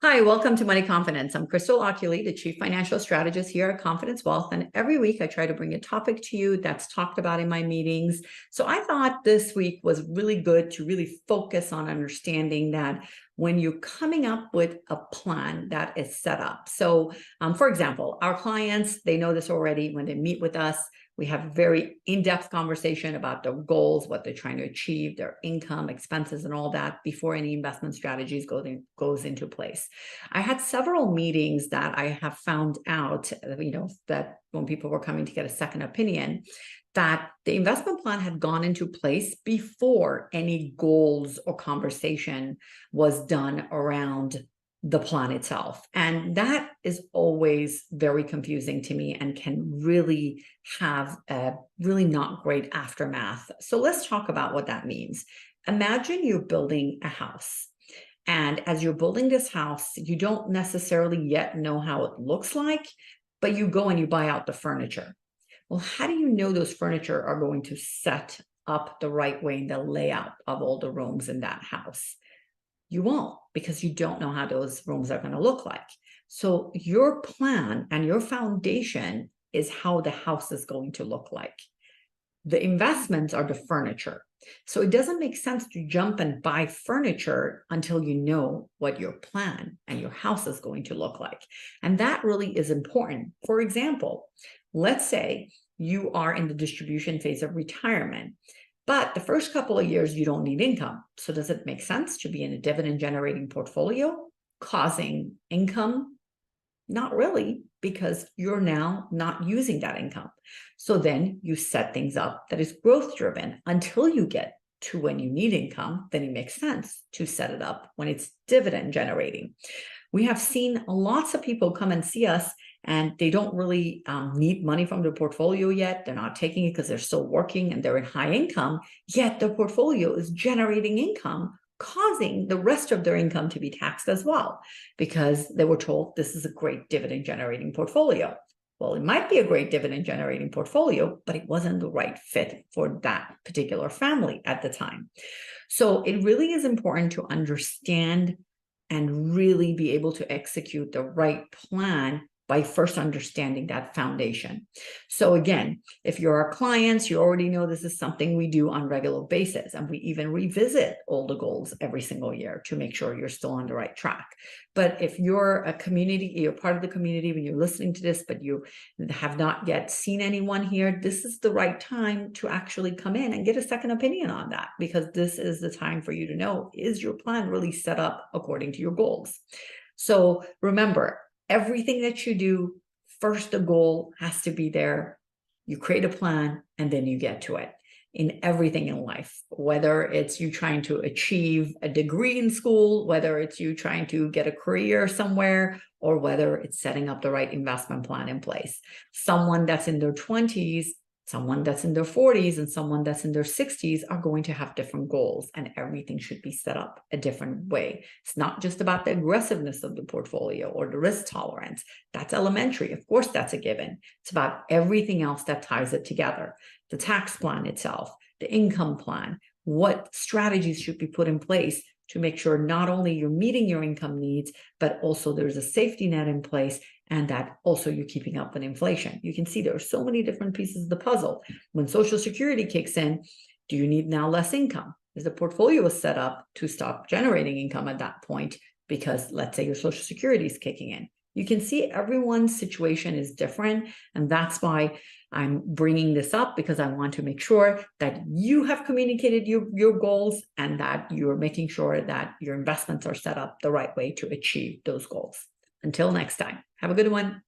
Hi, welcome to Money Confidence. I'm Crystal Oculi, the Chief Financial Strategist here at Confidence Wealth. And every week I try to bring a topic to you that's talked about in my meetings. So I thought this week was really good to really focus on understanding that when you're coming up with a plan that is set up. So for example, our clients, they know this already when they meet with us. We have a very in-depth conversation about their goals, what they're trying to achieve, their income, expenses, and all that before any investment strategies goes into place. I had several meetings that I have found out, that when people were coming to get a second opinion, that the investment plan had gone into place before any goals or conversation was done around the plan itself. And that is always very confusing to me and can really have a really not great aftermath. So let's talk about what that means. Imagine you're building a house. And as you're building this house, you don't necessarily yet know how it looks like, but you go and you buy out the furniture. Well, how do you know those furniture are going to set up the right way in the layout of all the rooms in that house? You won't, because you don't know how those rooms are going to look like. So your plan and your foundation is how the house is going to look like. The investments are the furniture. So it doesn't make sense to jump and buy furniture until you know what your plan and your house is going to look like. And that really is important. For example, let's say you are in the distribution phase of retirement, but the first couple of years you don't need income. So does it make sense to be in a dividend generating portfolio causing income? Not really, because you're now not using that income. So then you set things up that is growth driven until you get to when you need income. Then it makes sense to set it up when it's dividend generating. We have seen lots of people come and see us and they don't really need money from their portfolio yet. They're not taking it because they're still working and they're in high income, yet their portfolio is generating income, causing the rest of their income to be taxed as well, because they were told this is a great dividend generating portfolio. Well, it might be a great dividend generating portfolio, but it wasn't the right fit for that particular family at the time. So it really is important to understand and really be able to execute the right plan by first understanding that foundation. So again, if you're our clients, you already know this is something we do on a regular basis. And we even revisit all the goals every single year to make sure you're still on the right track. But if you're a community, you're part of the community when you're listening to this, but you have not yet seen anyone here, this is the right time to actually come in and get a second opinion on that, because this is the time for you to know, is your plan really set up according to your goals? So remember, everything that you do, first the goal has to be there. You create a plan and then you get to it. In everything in life, whether it's you trying to achieve a degree in school, whether it's you trying to get a career somewhere, or whether it's setting up the right investment plan in place. Someone that's in their 20s, someone that's in their 40s, and someone that's in their 60s are going to have different goals, and everything should be set up a different way. It's not just about the aggressiveness of the portfolio or the risk tolerance. That's elementary. Of course, that's a given. It's about everything else that ties it together. The tax plan itself, the income plan, what strategies should be put in place to make sure not only you're meeting your income needs, but also there's a safety net in place, and that also you're keeping up with inflation. You can see there are so many different pieces of the puzzle. When Social Security kicks in, do you need now less income? Is the portfolio set up to stop generating income at that point? Because let's say your Social Security is kicking in. You can see everyone's situation is different. And that's why I'm bringing this up, because I want to make sure that you have communicated your goals and that you're making sure that your investments are set up the right way to achieve those goals. Until next time, have a good one.